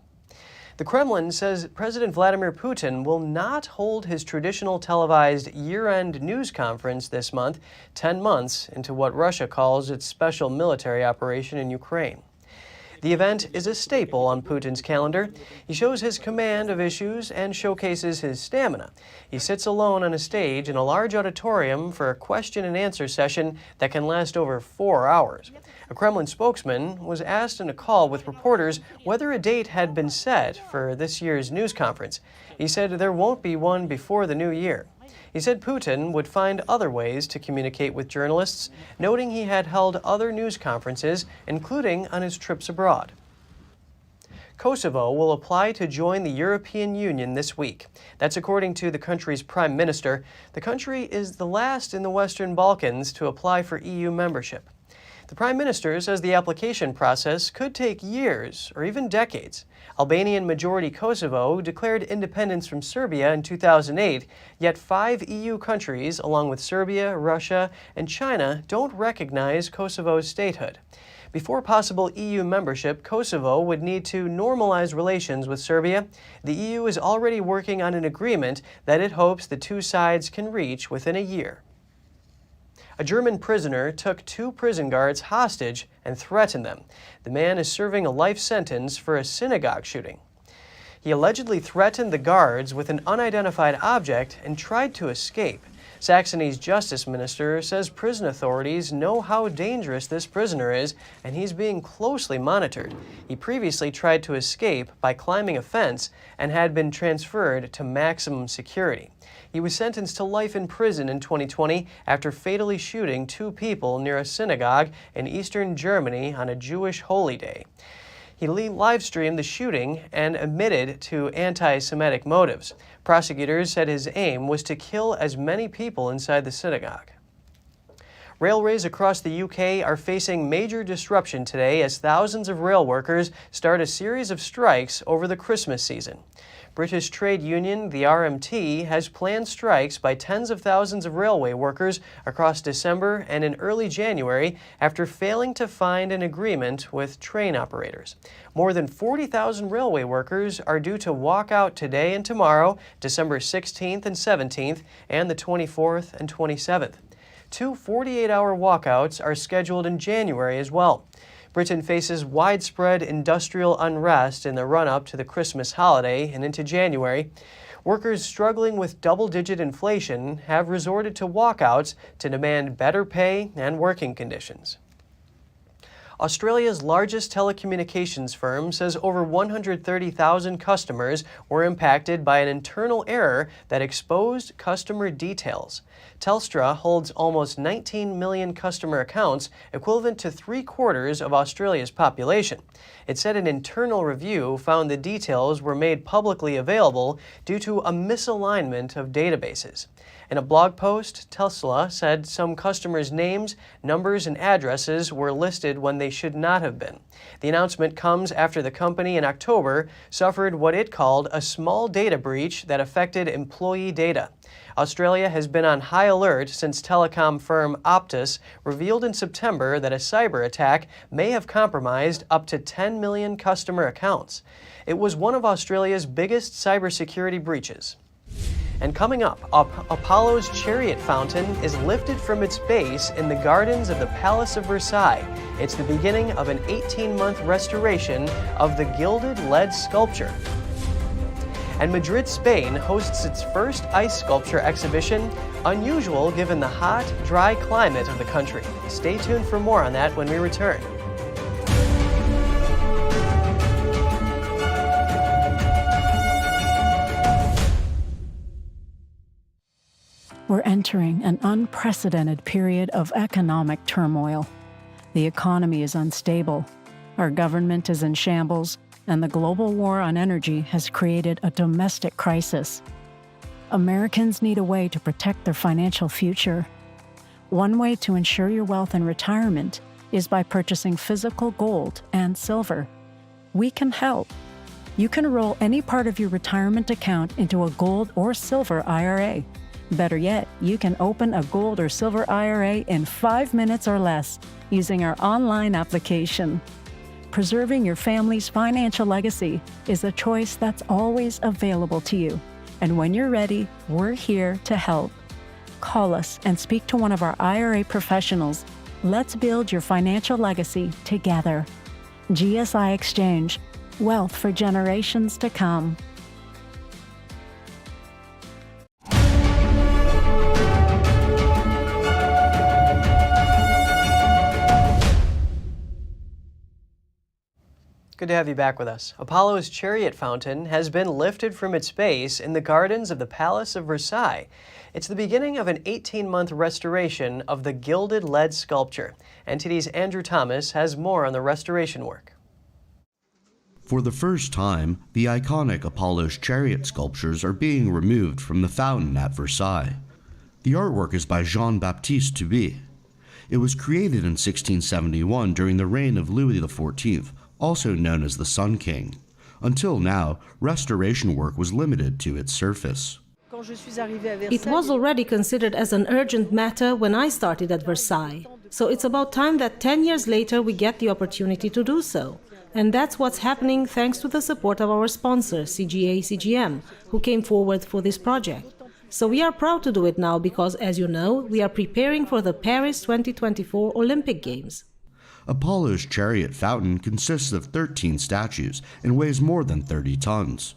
Speaker 1: The Kremlin says President Vladimir Putin will not hold his traditional televised year-end news conference this month, 10 months into what Russia calls its special military operation in Ukraine. The event is a staple on Putin's calendar. He shows his command of issues and showcases his stamina. He sits alone on a stage in a large auditorium for a question and answer session that can last over 4 hours. A Kremlin spokesman was asked in a call with reporters whether a date had been set for this year's news conference. He said there won't be one before the new year. He said Putin would find other ways to communicate with journalists, noting he had held other news conferences, including on his trips abroad. Kosovo will apply to join the European Union this week. That's according to the country's prime minister. The country is the last in the Western Balkans to apply for EU membership. The Prime Minister says the application process could take years or even decades. Albanian-majority Kosovo declared independence from Serbia in 2008, yet 5 EU countries, along with Serbia, Russia, and China, don't recognize Kosovo's statehood. Before possible EU membership, Kosovo would need to normalize relations with Serbia. The EU is already working on an agreement that it hopes the two sides can reach within a year. A German prisoner took 2 prison guards hostage and threatened them. The man is serving a life sentence for a synagogue shooting. He allegedly threatened the guards with an unidentified object and tried to escape. Saxony's justice minister says prison authorities know how dangerous this prisoner is, and he's being closely monitored. He previously tried to escape by climbing a fence and had been transferred to maximum security. He was sentenced to life in prison in 2020 after fatally shooting 2 people near a synagogue in eastern Germany on a Jewish holy day. He live-streamed the shooting and admitted to anti-Semitic motives. Prosecutors said his aim was to kill as many people inside the synagogue. Railways across the UK are facing major disruption today as thousands of rail workers start a series of strikes over the Christmas season. British trade union, the RMT, has planned strikes by tens of thousands of railway workers across December and in early January after failing to find an agreement with train operators. More than 40,000 railway workers are due to walk out today and tomorrow, December 16th and 17th, and the 24th and 27th. Two 48-hour walkouts are scheduled in January as well. Britain faces widespread industrial unrest in the run-up to the Christmas holiday and into January. Workers struggling with double-digit inflation have resorted to walkouts to demand better pay and working conditions. Australia's largest telecommunications firm says over 130,000 customers were impacted by an internal error that exposed customer details. Telstra holds almost 19 million customer accounts, equivalent to 3/4 of Australia's population. It said an internal review found the details were made publicly available due to a misalignment of databases. In a blog post, Telstra said some customers' names, numbers, and addresses were listed when they should not have been. The announcement comes after the company in October suffered what it called a small data breach that affected employee data. Australia has been on high alert since telecom firm Optus revealed in September that a cyber attack may have compromised up to 10 million customer accounts. It was one of Australia's biggest cybersecurity breaches. And coming up, Apollo's Chariot fountain is lifted from its base in the gardens of the Palace of Versailles. It's the beginning of an 18-month restoration of the gilded lead sculpture. And Madrid, Spain hosts its first ice sculpture exhibition, unusual given the hot, dry climate of the country. Stay tuned for more on that when we return.
Speaker 4: We're entering an unprecedented period of economic turmoil. The economy is unstable, our government is in shambles, and the global war on energy has created a domestic crisis. Americans need a way to protect their financial future. One way to ensure your wealth in retirement is by purchasing physical gold and silver. We can help. You can roll any part of your retirement account into a gold or silver IRA. Better yet, you can open a gold or silver IRA in 5 minutes or less using our online application. Preserving your family's financial legacy is a choice that's always available to you. And when you're ready, we're here to help. Call us and speak to one of our IRA professionals. Let's build your financial legacy together. GSI Exchange, wealth for generations to come.
Speaker 1: Good to have you back with us. Apollo's Chariot fountain has been lifted from its base in the gardens of the Palace of Versailles. It's the beginning of an 18-month restoration of the gilded lead sculpture. NTD's Andrew Thomas has more on the restoration work.
Speaker 5: For the first time, the iconic Apollo's Chariot sculptures are being removed from the fountain at Versailles. The artwork is by Jean-Baptiste Tubby. It was created in 1671 during the reign of Louis XIV, also known as the Sun King. Until now, restoration work was limited to its surface.
Speaker 6: It was already considered as an urgent matter when I started at Versailles. So it's about time that 10 years later we get the opportunity to do so. And that's what's happening thanks to the support of our sponsor, CGA-CGM, who came forward for this project. So we are proud to do it now because, as you know, we are preparing for the Paris 2024 Olympic Games.
Speaker 5: Apollo's Chariot fountain consists of 13 statues and weighs more than 30 tons.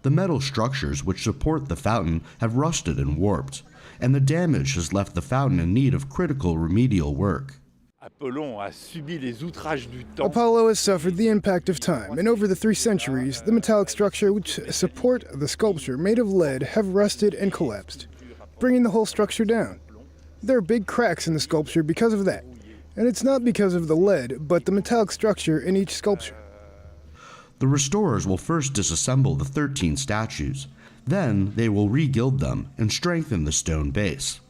Speaker 5: The metal structures which support the fountain have rusted and warped, and the damage has left the fountain in need of critical remedial work.
Speaker 7: Apollo has suffered the impact of time, and over the 3 centuries, the metallic structure which support the sculpture made of lead have rusted and collapsed, bringing the whole structure down. There are big cracks in the sculpture because of that. And it's not because of the lead, but the metallic structure in each sculpture.
Speaker 5: The restorers will first disassemble the 13 statues. Then they will re-gild them and strengthen the stone base.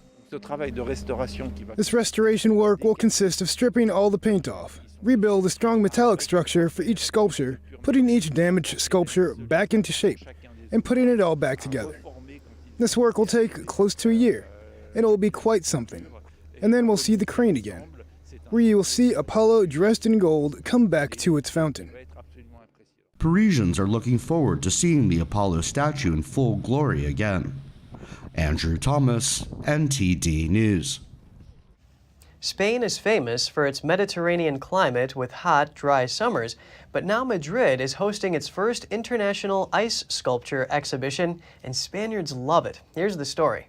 Speaker 7: This restoration work will consist of stripping all the paint off, rebuild a strong metallic structure for each sculpture, putting each damaged sculpture back into shape, and putting it all back together. This work will take close to a year, and it will be quite something. And then we'll see the crane again, where you will see Apollo dressed in gold come back to its fountain.
Speaker 5: Parisians are looking forward to seeing the Apollo statue in full glory again. Andrew Thomas, NTD News.
Speaker 1: Spain is famous for its Mediterranean climate with hot, dry summers, but now Madrid is hosting its first international ice sculpture exhibition, and Spaniards love it. Here's the story.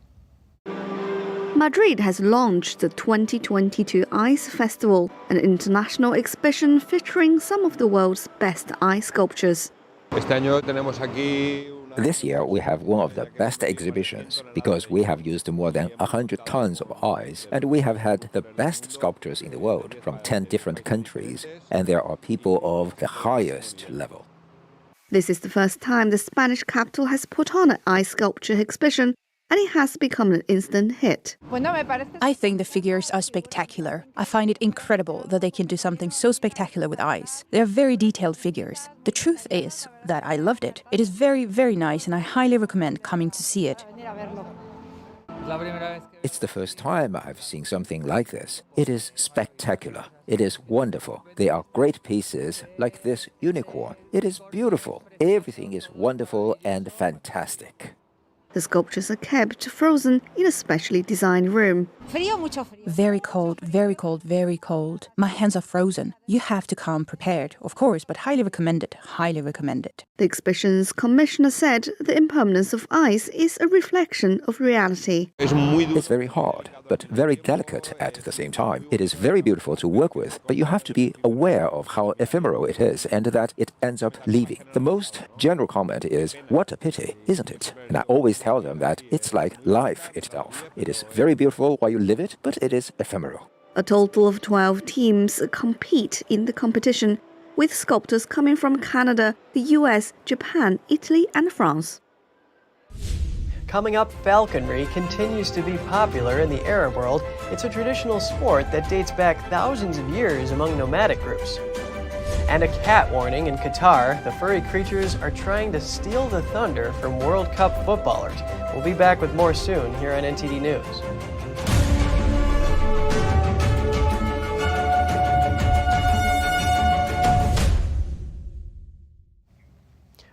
Speaker 10: Madrid has launched the 2022 Ice Festival, an international exhibition featuring some of the world's best ice sculptures.
Speaker 11: This year, we have one of the best exhibitions because we have used more than 100 tons of ice, and we have had the best sculptors in the world from 10 different countries, and there are people of the highest level.
Speaker 10: This is the first time the Spanish capital has put on an ice sculpture exhibition, and it has become an instant hit.
Speaker 12: I think the figures are spectacular. I find it incredible that they can do something so spectacular with ice. They are very detailed figures. The truth is that I loved it. It is very, very nice, and I highly recommend coming to see it.
Speaker 11: It's the first time I've seen something like this. It is spectacular. It is wonderful. They are great pieces, like this unicorn. It is beautiful. Everything is wonderful and fantastic.
Speaker 10: The sculptures are kept frozen in a specially designed room.
Speaker 12: Very cold, very cold, very cold. My hands are frozen. You have to come prepared, of course, but highly recommended, highly recommended.
Speaker 10: The exhibition's commissioner said the impermanence of ice is a reflection of reality.
Speaker 11: It's very hard, but very delicate at the same time. It is very beautiful to work with, but you have to be aware of how ephemeral it is and that it ends up leaving. The most general comment is, what a pity, isn't it? And I always tell them that it's like life itself. It is very beautiful while you live it, but it is ephemeral.
Speaker 10: A total of 12 teams compete in the competition, with sculptors coming from Canada, the US, Japan, Italy, and France.
Speaker 1: Coming up, falconry continues to be popular in the Arab world. It's a traditional sport that dates back thousands of years among nomadic groups. And a cat warning in Qatar. The furry creatures are trying to steal the thunder from World Cup footballers. We'll be back with more soon here on NTD News.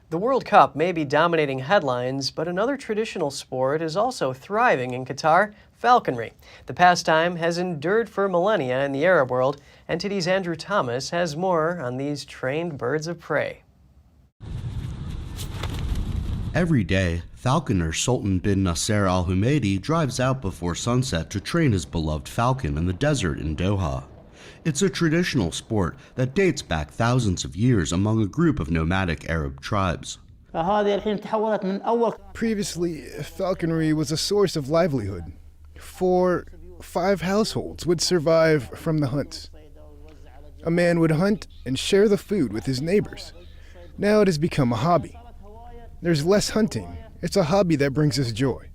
Speaker 1: The World Cup may be dominating headlines, but another traditional sport is also thriving in Qatar, falconry. The pastime has endured for millennia in the Arab world. NTD's Andrew Thomas has more on these trained birds of prey.
Speaker 5: Every day, falconer Sultan bin Nasser Al Humaidi drives out before sunset to train his beloved falcon in the desert in Doha. It's a traditional sport that dates back thousands of years among a group of nomadic Arab tribes.
Speaker 7: Previously, falconry was a source of livelihood. 4-5 households would survive from the hunts. A man would hunt and share the food with his neighbors. Now it has become a hobby. There's less hunting. It's a hobby that brings us joy.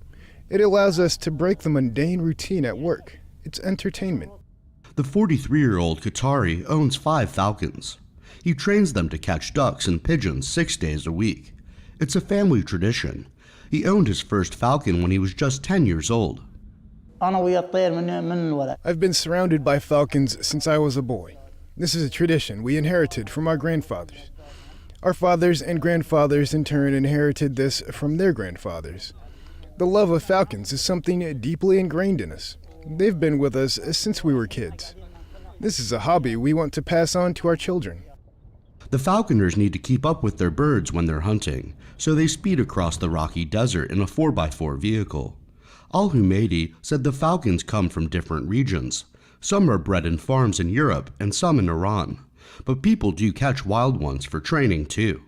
Speaker 7: It allows us to break the mundane routine at work. It's entertainment.
Speaker 5: The 43-year-old Qatari owns 5 falcons. He trains them to catch ducks and pigeons 6 days a week. It's a family tradition. He owned his first falcon when he was just 10 years old.
Speaker 7: I've been surrounded by falcons since I was a boy. This is a tradition we inherited from our grandfathers. Our fathers and grandfathers in turn inherited this from their grandfathers. The love of falcons is something deeply ingrained in us. They've been with us since we were kids. This is a hobby we want to pass on to our children.
Speaker 5: The falconers need to keep up with their birds when they're hunting, so they speed across the rocky desert in a 4x4 vehicle. Al Humaidi said the falcons come from different regions. Some are bred in farms in Europe and some in Iran. But people do catch wild ones for training too.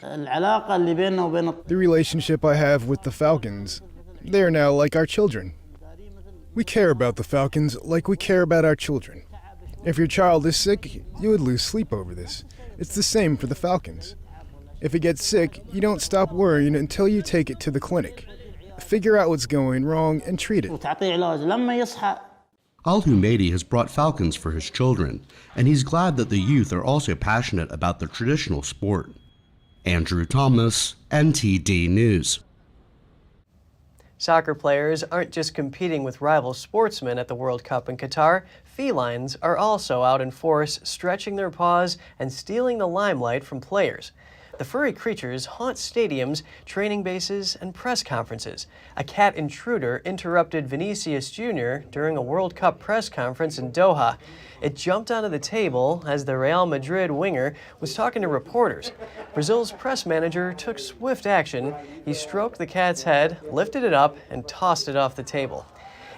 Speaker 7: The relationship I have with the falcons, they are now like our children. We care about the falcons like we care about our children. If your child is sick, you would lose sleep over this. It's the same for the falcons. If it gets sick, you don't stop worrying until you take it to the clinic. figure out what's going wrong, and treat it.
Speaker 5: Al-Humaidi has brought falcons for his children, and he's glad that the youth are also passionate about the traditional sport. Andrew Thomas, NTD News.
Speaker 1: Soccer players aren't just competing with rival sportsmen at the World Cup in Qatar. Felines are also out in force, stretching their paws and stealing the limelight from players. The furry creatures haunt stadiums, training bases, and press conferences. A cat intruder interrupted Vinicius Jr. during a World Cup press conference in Doha. It jumped onto the table as the Real Madrid winger was talking to reporters. Brazil's press manager took swift action. He stroked the cat's head, lifted it up, and tossed it off the table.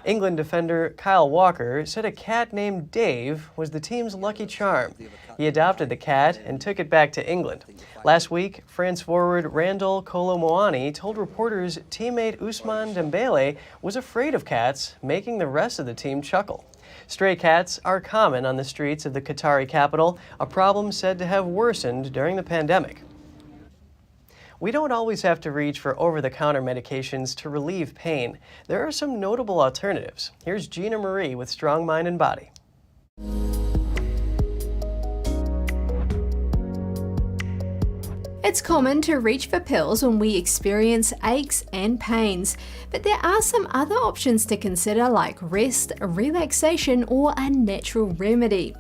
Speaker 1: England defender Kyle Walker said a cat named Dave was the team's lucky charm. He adopted the cat and took it back to England. Last week, France forward Randall Kolo Muani told reporters teammate Ousmane Dembele was afraid of cats, making the rest of the team chuckle. Stray cats are common on the streets of the Qatari capital, a problem said to have worsened during the pandemic. We don't always have to reach for over-the-counter medications to relieve pain. There are some notable alternatives. Here's Gina Marie with Strong Mind and Body.
Speaker 8: It's common to reach for pills when we experience aches and pains, but there are some other options to consider like rest, relaxation, or a natural remedy.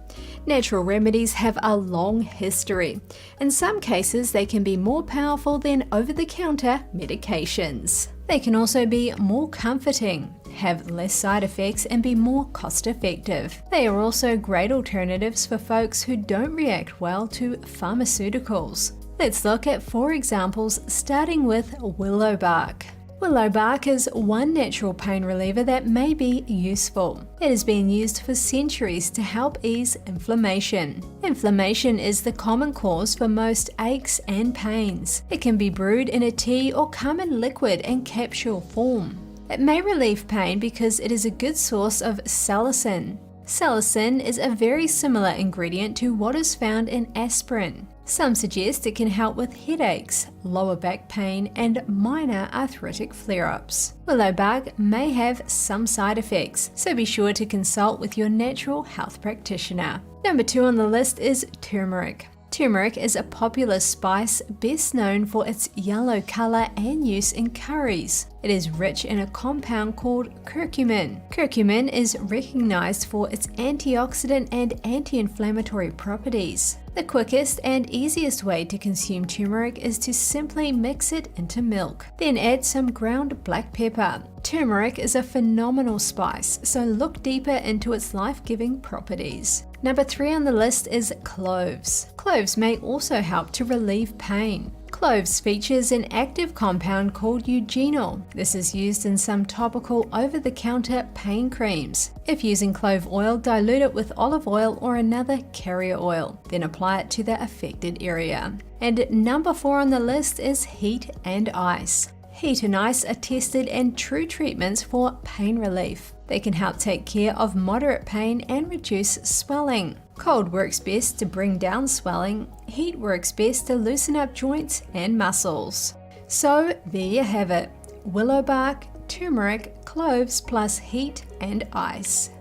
Speaker 8: Natural remedies have a long history. In some cases, they can be more powerful than over-the-counter medications. They can also be more comforting, have less side effects, and be more cost-effective. They are also great alternatives for folks who don't react well to pharmaceuticals. Let's look at 4 examples, starting with willow bark. Willow bark is one natural pain reliever that may be useful. It has been used for centuries to help ease inflammation. Inflammation is the common cause for most aches and pains. It can be brewed in a tea or come in liquid and capsule form. It may relieve pain because it is a good source of salicin. Salicin is a very similar ingredient to what is found in aspirin. Some suggest it can help with headaches, lower back pain, and minor arthritic flare-ups. Willow bark may have some side effects, so be sure to consult with your natural health practitioner. Number 2 on the list is turmeric. Turmeric is a popular spice best known for its yellow color and use in curries. It is rich in a compound called curcumin. Curcumin is recognized for its antioxidant and anti-inflammatory properties. The quickest and easiest way to consume turmeric is to simply mix it into milk. Then add some ground black pepper. Turmeric is a phenomenal spice, so look deeper into its life-giving properties. Number 3 on the list is cloves. Cloves may also help to relieve pain. Cloves features an active compound called eugenol. This is used in some topical over-the-counter pain creams. If using clove oil, dilute it with olive oil or another carrier oil, then apply it to the affected area. And number 4 on the list is heat and ice. Heat and ice are tested and true treatments for pain relief. They can help take care of moderate pain and reduce swelling. Cold works best to bring down swelling. Heat works best to loosen up joints and muscles. So there you have it. Willow bark, turmeric, cloves plus heat and ice.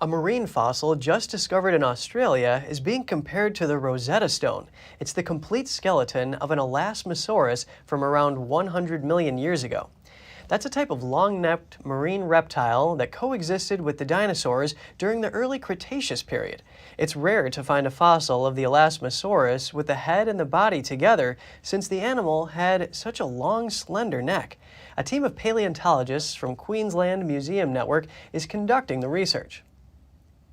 Speaker 1: A marine fossil just discovered in Australia is being compared to the Rosetta Stone. It's the complete skeleton of an Elasmosaurus from around 100 million years ago. That's a type of long-necked marine reptile that coexisted with the dinosaurs during the early Cretaceous period. It's rare to find a fossil of the Elasmosaurus with the head and the body together, since the animal had such a long, slender neck. A team of paleontologists from Queensland Museum Network is conducting the research.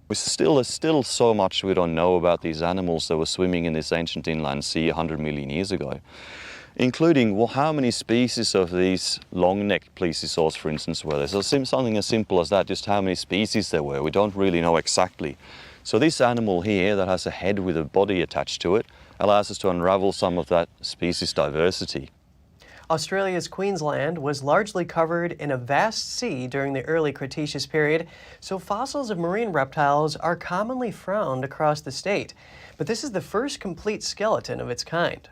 Speaker 13: There's still so much we don't know about these animals that were swimming in this ancient inland sea 100 million years ago, including how many species of these long-necked plesiosaurs, for instance, were there. So something as simple as that, just how many species there were, we don't really know exactly. So this animal here that has a head with a body attached to it allows us to unravel some of that species diversity.
Speaker 1: Australia's Queensland was largely covered in a vast sea during the early Cretaceous period, so fossils of marine reptiles are commonly found across the state. But this is the first complete skeleton of its kind.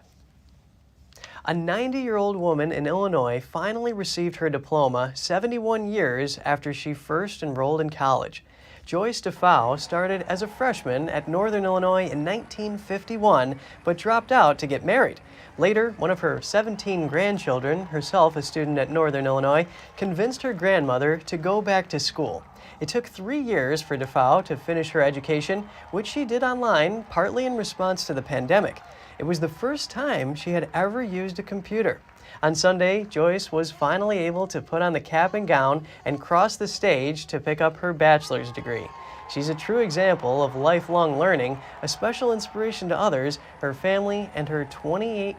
Speaker 1: A 90-year-old woman in Illinois finally received her diploma 71 years after she first enrolled in college. Joyce DeFau started as a freshman at Northern Illinois in 1951, but dropped out to get married. Later, one of her 17 grandchildren, herself a student at Northern Illinois, convinced her grandmother to go back to school. It took 3 years for DeFau to finish her education, which she did online, partly in response to the pandemic. It was the first time she had ever used a computer. On Sunday, Joyce was finally able to put on the cap and gown and cross the stage to pick up her bachelor's degree. She's a true example of lifelong learning, a special inspiration to others, her family, and her 28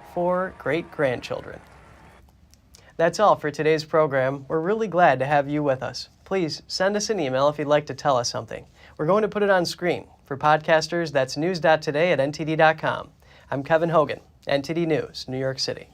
Speaker 1: great-grandchildren. That's all for today's program. We're really glad to have you with us. Please send us an email if you'd like to tell us something. We're going to put it on screen. For podcasters, that's news.today@ntd.com. I'm Kevin Hogan, NTD News, New York City.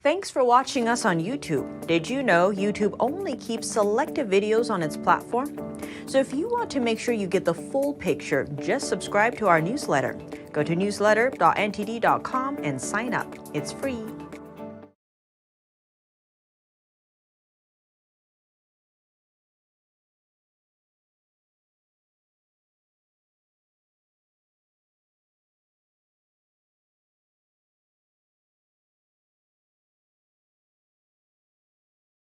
Speaker 24: Thanks for watching us on YouTube. Did you know YouTube only keeps selective videos on its platform? So if you want to make sure you get the full picture, just subscribe to our newsletter. Go to newsletter.ntd.com and sign up. It's free.